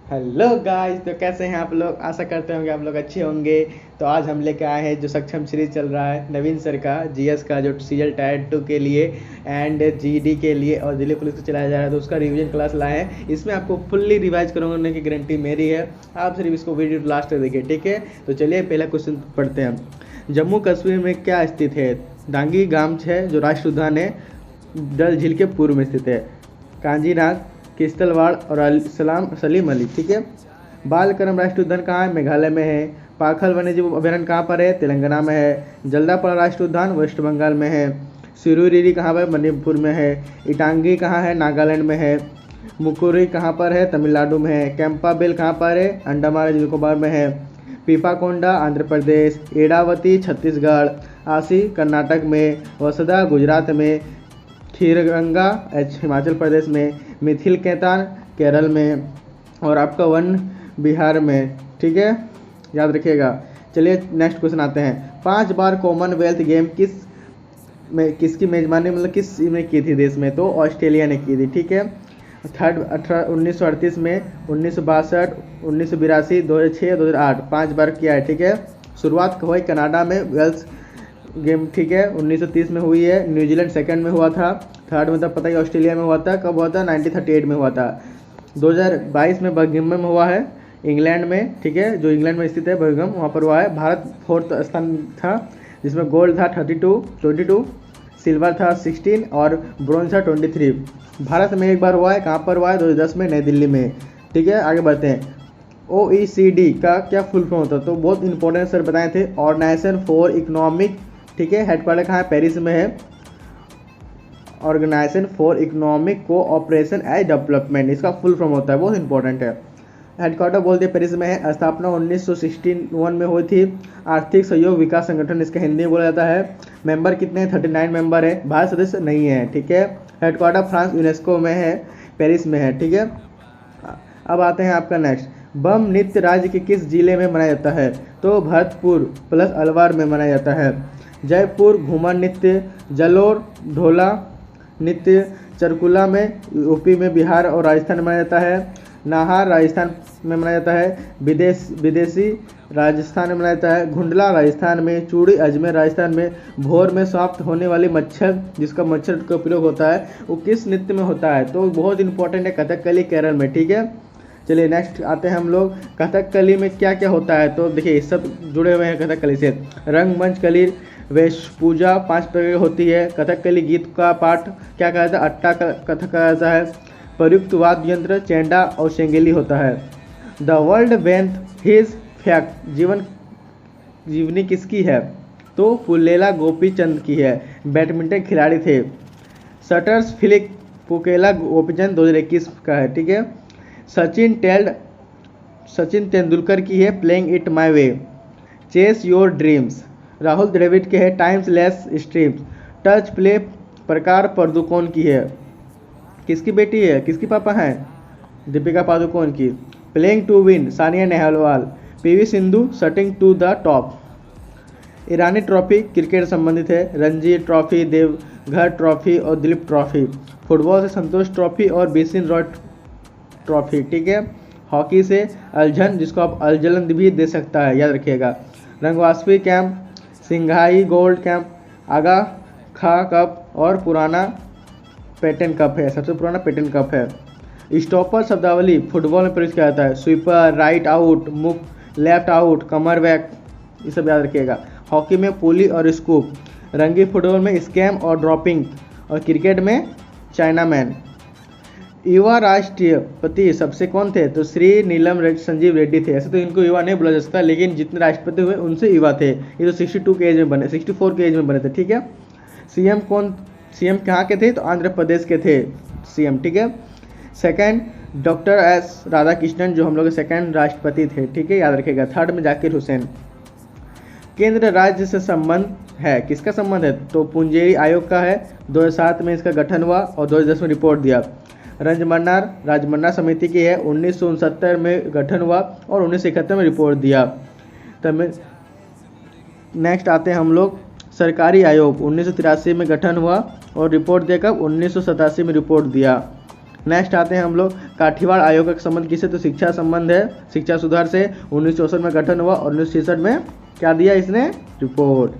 Hello guys, तो कैसे हैं आप लोग। आशा करते होंगे आप लोग अच्छे होंगे। तो आज हम लेके आए हैं जो सक्षम सीरीज चल रहा है नवीन सर का जीएस का, जो सीजल टायर 2 के लिए एंड जीडी के लिए और दिल्ली पुलिस को चलाया जा रहा है, तो उसका रिवीजन क्लास लाए हैं। इसमें आपको फुल्ली रिवाइज करवाने की गारंटी मेरी है। आप सिर्फ इसको वीडियो लास्ट तक देखिए, ठीक है। तो चलिए पहला क्वेश्चन पढ़ते हैं। जम्मू कश्मीर में क्या स्थित है। दांगी गाम है जो राष्ट्रीय उद्यान है, डल झील के पूर्व में स्थित है। कांजीनाग, किश्तवाड़ और सलीम अली, ठीक है। बालकरम राष्ट्रीय उद्यान कहाँ है, मेघालय में है। पाखल वन्यजीव अभयारण्य कहाँ पर है, तेलंगाना में है। जल्दापाड़ा राष्ट्रीय उद्यान वेस्ट बंगाल में है। सिरुरिरी कहाँ पर, मणिपुर में है। इटांगी कहाँ है, नागालैंड में है। मुकुरी कहाँ पर है, तमिलनाडु में है। कैंपाबेल कहाँ पर है, अंडमान और निकोबार में है। पीपाकोंडा आंध्र प्रदेश। एडावती छत्तीसगढ़। आसी कर्नाटक में। वसदा गुजरात में। खीरगंगा हिमाचल प्रदेश में। मिथिल कैतान केरल में। और आपका वन बिहार में, ठीक है, याद रखिएगा। चलिए नेक्स्ट क्वेश्चन आते हैं। 5 बार कॉमनवेल्थ गेम किसकी मेजबानी, मतलब किस में की थी देश में, तो ऑस्ट्रेलिया ने की थी, ठीक है। 1938 में, 1962, 1982, 2006, 2008, 5 बार किया है, ठीक है। शुरुआत हुई कनाडा में वेल्स गेम, ठीक है, 1930 में हुई है। न्यूजीलैंड सेकंड में हुआ था। थर्ड मतलब पता ही ऑस्ट्रेलिया में हुआ था, कब हुआ था, 1938 में हुआ था। 2022 में बर्मिंघम में हुआ है, इंग्लैंड में, ठीक है, जो इंग्लैंड में स्थित है बर्मिंघम, वहाँ पर हुआ है। भारत 4th स्थान था, जिसमें गोल्ड था 22, सिल्वर था 16 और ब्रॉन्ज था 23। भारत में एक बार हुआ है, कहाँ पर हुआ है, 2010 में नई दिल्ली में, ठीक है। आगे बढ़ते हैं। OECD का क्या फुल फॉर्म होता है, तो बहुत इंपॉर्टेंट सर बताए थे, ऑर्गेनाइजेशन फॉर इकोनॉमिक, ठीक है। हेडक्वार्टर कहाँ है, पेरिस में है। Organisation for economic cooperation and development, इसका फुल फॉर्म होता है, बहुत इंपॉर्टेंट है। हेडक्वार्टर बोलते हैं पेरिस में है। स्थापना 1961 में हुई थी। आर्थिक सहयोग विकास संगठन, इसका हिंदी में बोला जाता है। मेंबर कितने हैं, 39 मेंबर है। भारत सदस्य नहीं है, ठीक है। हेडक्वार्टर फ्रांस यूनेस्को में है, पेरिस में है, ठीक है। अब आते हैं आपका नेक्स्ट। बम नृत्य राज्य के किस जिले में मनाया जाता है, तो भरतपुर प्लस अलवार में मनाया जाता है। जयपुर घूमर नृत्य। जलोर ढोला नृत्य चरकुला में यूपी में, बिहार और राजस्थान में मनाया जाता है। नाहार राजस्थान में मनाया जाता है। विदेशी राजस्थान में मनाया जाता है। घुंडला राजस्थान में। चूड़ी अजमेर राजस्थान में। भोर में समाप्त होने वाली मच्छर, जिसका मच्छर का प्रयोग होता है, वो किस नृत्य में होता है, तो बहुत इंपॉर्टेंट है, कथकली केरल में, ठीक है। चलिए नेक्स्ट आते हैं हम लोग। कथकली में क्या क्या होता है, तो देखिए सब जुड़े हुए हैं कथकली से। रंगमंच, कली, वेश पूजा 5 प्रकार की होती है। कथकली गीत का पाठ क्या कहा जाता है, अट्टा कथक कहा जाता है। प्रयुक्त वाद्य यंत्र चेंडा और शेंगेली होता है। द वर्ल्ड वेंथ हिज फैक्ट, जीवनी किसकी है, तो पुल्लेला गोपीचंद की है, बैडमिंटन खिलाड़ी थे। शटर्स फिलिप पुकेला गोपीचंद 2021 का है, ठीक है। सचिन तेंदुलकर की है, playing it my way. Chase your dreams Rahul Dravid के है, times less streams. Touch play Prakash Padukone की है, किसकी बेटी है, किसकी पापा हैं, दीपिका पादुकोण की। Playing to win Sania Nehwal. PV Sindhu shutting to the top. Irani trophy cricket संबंधित है, रणजी ट्रॉफी, देवघर ट्रॉफी और दिलीप ट्रॉफी। फुटबॉल से संतोष ट्रॉफी और बिसिन रॉय ट्रॉफी, ठीक है। हॉकी से अल्झन, जिसको आप अल्जलन भी दे सकता है, याद रखिएगा। रंगवासवी कैंप, सिंघाई गोल्ड कैंप, आगा खा कप और पुराना पेटन कप है, सबसे पुराना पेटन कप है। स्टॉपर शब्दावली फुटबॉल में प्रयोग किया जाता है, स्वीपर, राइट आउट, मुक, लेफ्ट आउट, कमर बैक, ये सब याद रखिएगा। हॉकी में पुली और स्कूप। रंगी फुटबॉल में स्कैम और ड्रॉपिंग, और क्रिकेट में चाइना मैन। युवा राष्ट्रपति सबसे कौन थे, तो श्री नीलम संजीव रेड्डी थे। ऐसे तो इनको युवा नहीं बोला जा सकता, लेकिन जितने राष्ट्रपति हुए उनसे युवा थे। ये तो 62 के एज में बने, 64 के एज में बने थे, ठीक है। सीएम कहाँ के थे, तो आंध्र प्रदेश के थे सीएम, ठीक है। सेकंड डॉक्टर एस राधाकृष्णन, जो हम लोग के सेकंड राष्ट्रपति थे, ठीक है, याद रखिएगा। थर्ड में जाकिर हुसैन। केंद्र राज्य से संबंध है, किसका संबंध है, तो पुंजेरी आयोग का है। 2007 में इसका गठन हुआ और 2010 में रिपोर्ट दिया। राजमन्ना समिति की है, 1969 में गठन हुआ और 1971 में रिपोर्ट दिया। तब नेक्स्ट आते हैं हम लोग। सरकारी आयोग 1983 में गठन हुआ और रिपोर्ट देकर 1987 में रिपोर्ट दिया। नेक्स्ट आते हैं हम लोग काठीवाड़ आयोग का संबंध किससे, तो शिक्षा संबंध है, शिक्षा सुधार से 1964 में गठन हुआ और 1966 में क्या दिया इसने, रिपोर्ट।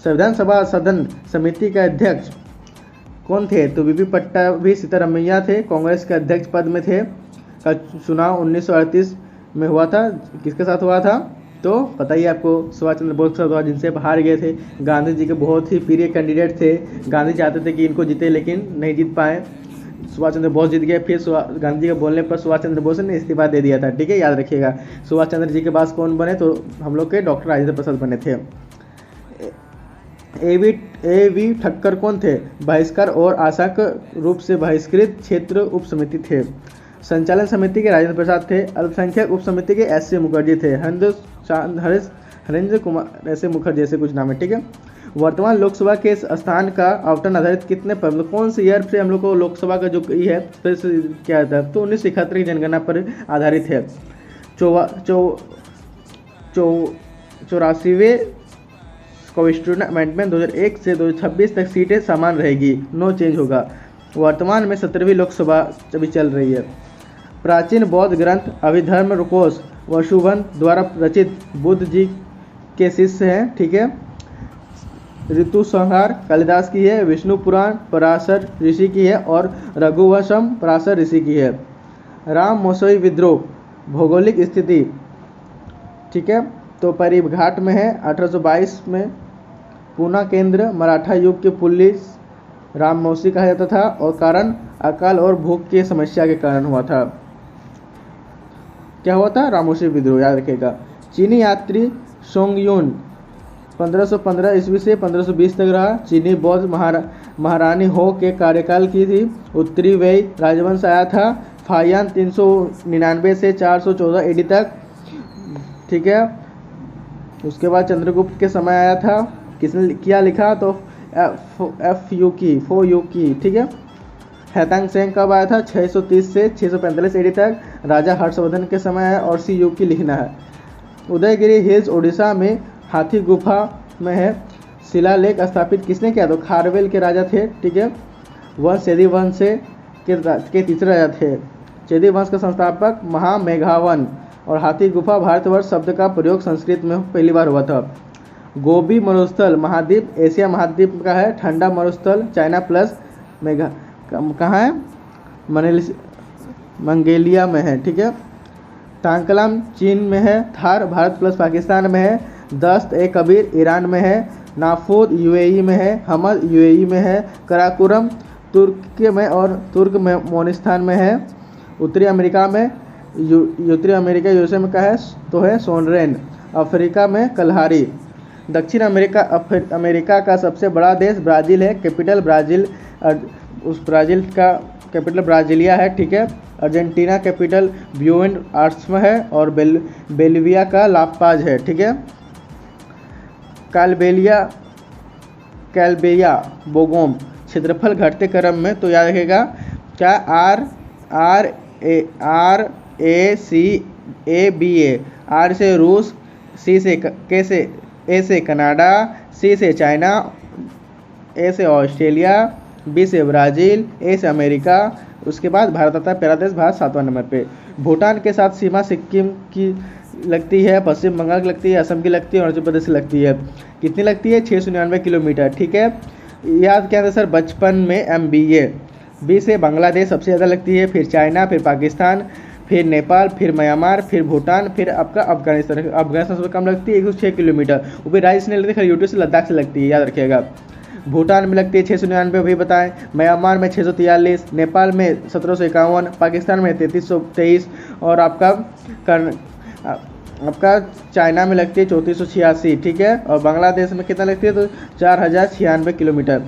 संविधान सभा सदन समिति के अध्यक्ष कौन थे, तो बीपी पट्टाभी सीतारमैया थे, कांग्रेस के अध्यक्ष पद में थे। का चुनाव 1938 में हुआ था, किसके साथ हुआ था, तो पता ही आपको सुभाष चंद्र बोस के साथ हुआ, जिनसे हार गए थे। गांधी जी के बहुत ही प्रिय कैंडिडेट थे, गांधी चाहते थे कि इनको जीते लेकिन नहीं जीत पाए, सुभाष चंद्र बोस जीत गए। फिर गांधी जी के बोलने पर सुभाष चंद्र बोस ने इस्तीफा दे दिया था, ठीक है, याद रखिएगा। सुभाष चंद्र जी के बाद कौन बने, तो हम लोग के डॉक्टर राजेंद्र प्रसाद बने थे। ए.वी. ठक्कर कौन थे, बहिष्कार और आशाक रूप से बहिष्कृत क्षेत्र उप समिति थे। संचालन समिति के राजेंद्र प्रसाद थे। अल्पसंख्यक उप समिति के एस.सी. मुखर्जी थे। हरेंद्र कुमार ऐसे मुखर्जी ऐसे कुछ नाम है, ठीक है। वर्तमान लोकसभा के स्थान का आवंटन आधारित कितने पर, मतलब कौन से ईयर से हम लोग को लोकसभा का जो है क्या था, तो 1971 की जनगणना पर आधारित है। 84वें कॉन्स्टिट्यूशन अमेंडमेंट 2001 से 2026 तक सीटें समान रहेगी, नो चेंज होगा। वर्तमान में 17वीं लोकसभा अभी चल रही है। प्राचीन बौद्ध ग्रंथ अभिधर्म कोश वसुबंध द्वारा रचित बुद्ध जी के शिष्य हैं, ठीक है। ऋतु संहार कालिदास की है। विष्णु पुराण पराशर ऋषि की है और रघुवंशम पराशर ऋषि की है। राम मौसवी विद्रोह भौगोलिक स्थिति, ठीक है, तो परिघाट में है। 1822 में पूना केंद्र मराठा युग के पुलिस राममौसी कहा जाता था और कारण अकाल और भूख की समस्या के कारण हुआ था। क्या हुआ था, राममौसी विद्रोह, याद रखेगा। चीनी यात्री सोंगयुन 1515 ईस्वी से 1520 तक रहा। चीनी बौद्ध महारानी हो के कार्यकाल की थी। उत्तरी वै राजवंश आया था। फायान 399 से 414 एडी तक, ठीक है। उसके बाद चंद्रगुप्त के समय आया था। किसने क्या लिखा, तो फो यू की, ठीक है। हैतांग सेंग कब आया था, 630 से 645 एडी तक। राजा हर्षवर्धन के समय है और सी यू की लिखना है। उदयगिरी हिल्स उड़ीसा में हाथी गुफा में है। शिलालेख स्थापित किसने किया, तो खारवेल के राजा थे, ठीक है। वह चेदी वंश के तीसरे राजा थे। चेदी वंश का संस्थापक महामेघावन। और हाथी गुफा भारतवर्ष शब्द का प्रयोग संस्कृत में पहली बार हुआ था। गोबी मरुस्थल महाद्वीप एशिया महाद्वीप का है। ठंडा मरुस्थल चाइना प्लस मेघा कहाँ है, मंगोलिया में है, ठीक है। टांकलाम चीन में है। थार भारत प्लस पाकिस्तान में है। दस्त ए कबीर ईरान में है। नाफूद यूएई में है। हमद यूएई में है। कराकोरम तुर्की में और तुर्कमेनिस्तान में है। उत्तरी अमेरिका में उत्तरी अमेरिका यूएसए में का है तो है सोनरेन। अफ्रीका में कलहारी। दक्षिण अमेरिका का सबसे बड़ा देश ब्राज़ील है। कैपिटल ब्राज़ील, उस ब्राज़ील का कैपिटल ब्राज़ीलिया है, ठीक है। अर्जेंटीना कैपिटल ब्यूएनस आयर्स में है और बेलिविया का लापाज है, ठीक है। कैलबेरिया बोगोम क्षेत्रफल घटते क्रम में, तो याद रखेगा क्या, RACABA। आर से रूस, ए से कनाडा, सी से चाइना, ए से ऑस्ट्रेलिया, बी से ब्राज़ील, ए से अमेरिका। उसके बाद भारत आता है, पहला देश भारत 7वां नंबर पे। भूटान के साथ सीमा सिक्किम की लगती है, पश्चिम बंगाल की लगती है, असम की लगती है और अरुणाचल प्रदेश की लगती है। कितनी लगती है, 699 किलोमीटर, ठीक है। याद क्या था सर बचपन में, MBA। बी से बांग्लादेश सबसे ज़्यादा लगती है, फिर चाइना, फिर पाकिस्तान, फिर नेपाल, फिर म्यांमार, फिर भूटान, फिर आपका अफगानिस्तान सबसे कम लगती है 106 किलोमीटर। वो भी राज्य से नहीं लगती, यूटी से लद्दाख से लगती है, याद रखिएगा। भूटान में लगती है 699, वही बताएं। म्यांमार में 643, नेपाल में 1751, पाकिस्तान में 3323 और आपका चाइना में लगती है 3486, ठीक है। और बांग्लादेश में कितना लगती है, तो 4096 किलोमीटर।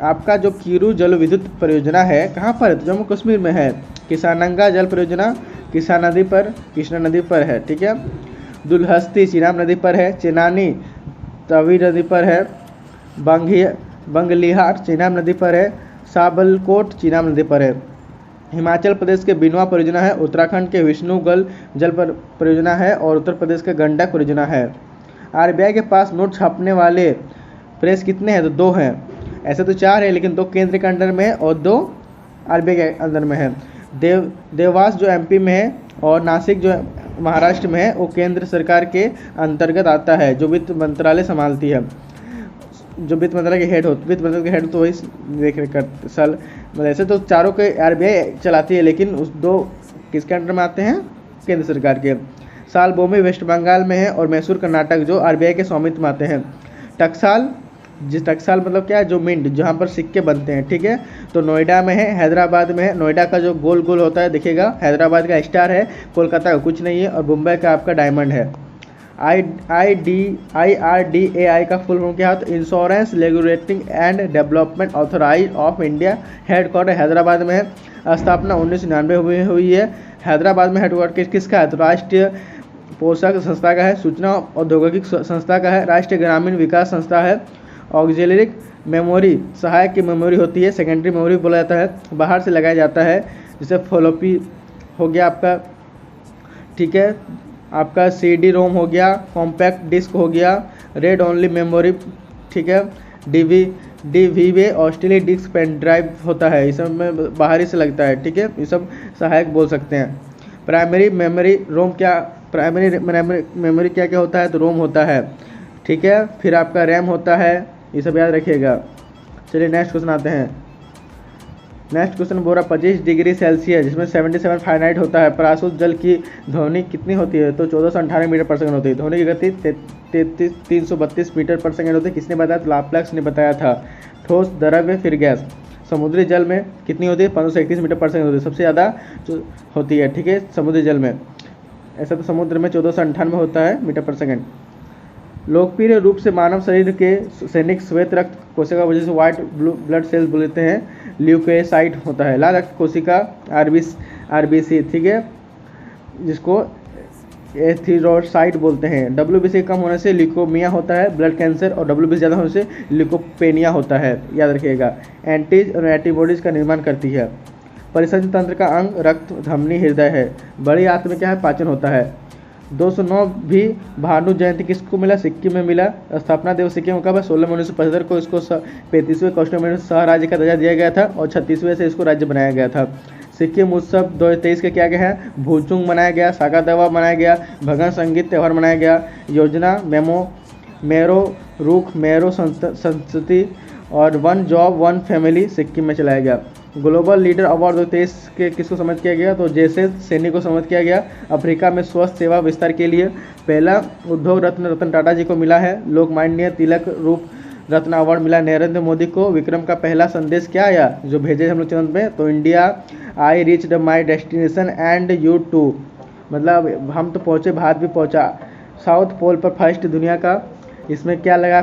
आपका जो कीरू जल विद्युत परियोजना है कहाँ पर है, तो जम्मू कश्मीर में है। किसानंगा जल परियोजना कृष्णा नदी पर है, ठीक है। दुलहस्ती चिनाब नदी पर है। चेनानी तवी नदी पर है। बंगलिहार चिनाब नदी पर है। साबलकोट चिनाब नदी पर है। हिमाचल प्रदेश के बिनवा परियोजना है। उत्तराखंड के विष्णुगल जल परियोजना है और उत्तर प्रदेश के गंडक परियोजना है। RBI के पास नोट छापने वाले प्रेस कितने हैं, तो 2 हैं। ऐसे तो 4 है लेकिन 2 केंद्र के अंडर में और 2 आरबीआई के अंदर में है। देवास जो एमपी में है और नासिक जो महाराष्ट्र में है वो केंद्र सरकार के अंतर्गत आता है, जो वित्त मंत्रालय संभालती है। जो वित्त मंत्रालय के हेड वित्त मंत्रालय के हेड तो वही देख रेख करते साल। ऐसे तो चारों के आरबीआई चलाती है, लेकिन उस दो किसके अंडर में आते हैं? केंद्र सरकार के। सालबोमी वेस्ट बंगाल में है और मैसूर कर्नाटक जो आरबीआई के स्वामित्व में आते हैं। टकसाल टकसाल मतलब क्या है? जो मिंट जहाँ पर सिक्के बनते हैं, ठीक है, तो नोएडा में है, हैदराबाद में है। नोएडा का जो गोल गोल होता है देखिएगा, हैदराबाद का स्टार है, कोलकाता का कुछ नहीं है, और मुंबई का आपका डायमंड है। IRDAI का फुल फॉर्म क्या है? तो insurance regulating and development authority of India, headquarter Hyderabad में है। स्थापना 1999 हुई है। हैदराबाद में हेडक्वार्टर किसका है? तो राष्ट्रीय पोषक संस्था का है, सूचना औद्योगिक संस्था का है, राष्ट्रीय ग्रामीण विकास संस्था है। ऑक्सिलरी मेमोरी, सहायक की मेमोरी होती है, सेकेंडरी मेमोरी बोला जाता है, बाहर से लगाया जाता है, जैसे फ्लॉपी हो गया आपका, ठीक है, आपका CD रोम हो गया, कॉम्पैक्ट डिस्क हो गया, रेड ओनली मेमोरी, ठीक है, DVB Australia disk pen drive होता है, इस सब में बाहरी से लगता है, ठीक है, ये सब सहायक बोल सकते हैं। प्राइमरी मेमोरी रोम क्या, प्राइमरी मेमोरी क्या क्या होता है? तो रोम होता है, ठीक है, फिर आपका रैम होता है, ये सब याद रखिएगा। चलिए नेक्स्ट क्वेश्चन आते हैं। नेक्स्ट क्वेश्चन बोल रहा 25 डिग्री सेल्सियस जिसमें 77 फारेनहाइट होता है, प्रकाशित जल की ध्वनि कितनी होती है? तो 1498 मीटर पर सेकंड होती है। ध्वनि की गति 332 मीटर पर सेकंड होती है। किसने बताया? तो लाप्लाक्स ने बताया था। ठोस, द्रव्य, फिर गैस। समुद्री जल में कितनी होती है? 1531 मीटर पर सेकंड होती है, सबसे ज़्यादा होती है, ठीक है, समुद्री जल में। ऐसा तो समुद्र में 1498 होता है मीटर पर सेकंड। लोकप्रिय रूप से मानव शरीर के सैनिक श्वेत रक्त कोशिका वजह से व्हाइट ब्लड सेल्स बोलते हैं, ल्यूकोसाइट होता है। लाल रक्त कोशिका RBC, ठीक है, जिसको एरिथ्रोसाइट बोलते हैं। WBC कम होने से ल्यूकोमिया होता है, ब्लड कैंसर, और WBC ज़्यादा होने से ल्यूकोपेनिया होता है, याद रखिएगा। एंटीज और एंटीबॉडीज का निर्माण करती है। परिसंचरण तंत्र का अंग रक्त, धमनी, हृदय है। बड़ी आंत में क्या है? पाचन होता है। 209 भी भानु जयंती किसको मिला? सिक्किम में मिला। स्थापना दिवस सिक्किम कब है? 16 मई 1975 को। इसको 35वें कॉन्स्टिट्यूशन सह राज्य का दर्जा दिया गया था और 36वें से इसको राज्य बनाया गया था। सिक्किम उत्सव 2023 के क्या क्या है? भूचुंग मनाया गया, सागा दावा मनाया गया, भगन संगीत त्यौहार मनाया गया। योजना मेरो रुख मेरो संस्कृति और one job one family Sikkim में चलाया गया। ग्लोबल लीडर अवार्ड 2023 के किसको समर्पित किया गया? तो जैसे सैनी को समर्पित किया गया। अफ्रीका में स्वास्थ्य सेवा विस्तार के लिए पहला उद्योग रत्न रतन टाटा जी को मिला है। लोकमान्य तिलक रूप रत्न अवार्ड मिला नरेंद्र मोदी को। विक्रम का पहला संदेश क्या आया जो भेजे हम लोग चंद्र में? तो India I reached my destination and you too, मतलब हम तो पहुँचे, भारत भी पहुँचा। साउथ पोल पर फर्स्ट दुनिया का इसमें क्या लगा?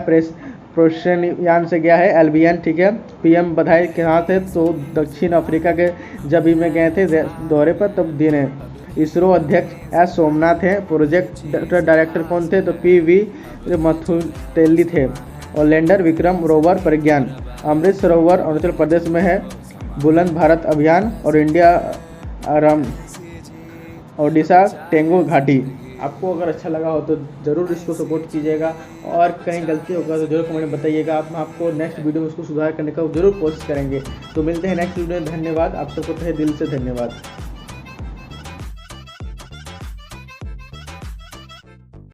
प्रोशन यान से गया है, एल्बियन, ठीक है। PM बधाई के हाथ है, तो दक्षिण अफ्रीका के जब ही में गए थे दौरे पर तब दिन है। इसरो अध्यक्ष S सोमनाथ हैं। प्रोजेक्ट डायरेक्टर कौन थे? तो PV मथुतेली थे। और लैंडर विक्रम रोवर प्रज्ञान। अमृत सरोवर अरुणाचल प्रदेश में है। बुलंद भारत अभियान और इंडिया ओडिशा टेंगू घाटी। आपको अगर अच्छा लगा हो तो ज़रूर इसको सपोर्ट कीजिएगा, और कहीं गलती होगा तो जरूर कमेंट में बताइएगा। आप आपको नेक्स्ट वीडियो में उसको सुधार करने का जरूर कोशिश करेंगे। तो मिलते हैं नेक्स्ट वीडियो में। धन्यवाद, आप सबको तहे दिल से धन्यवाद।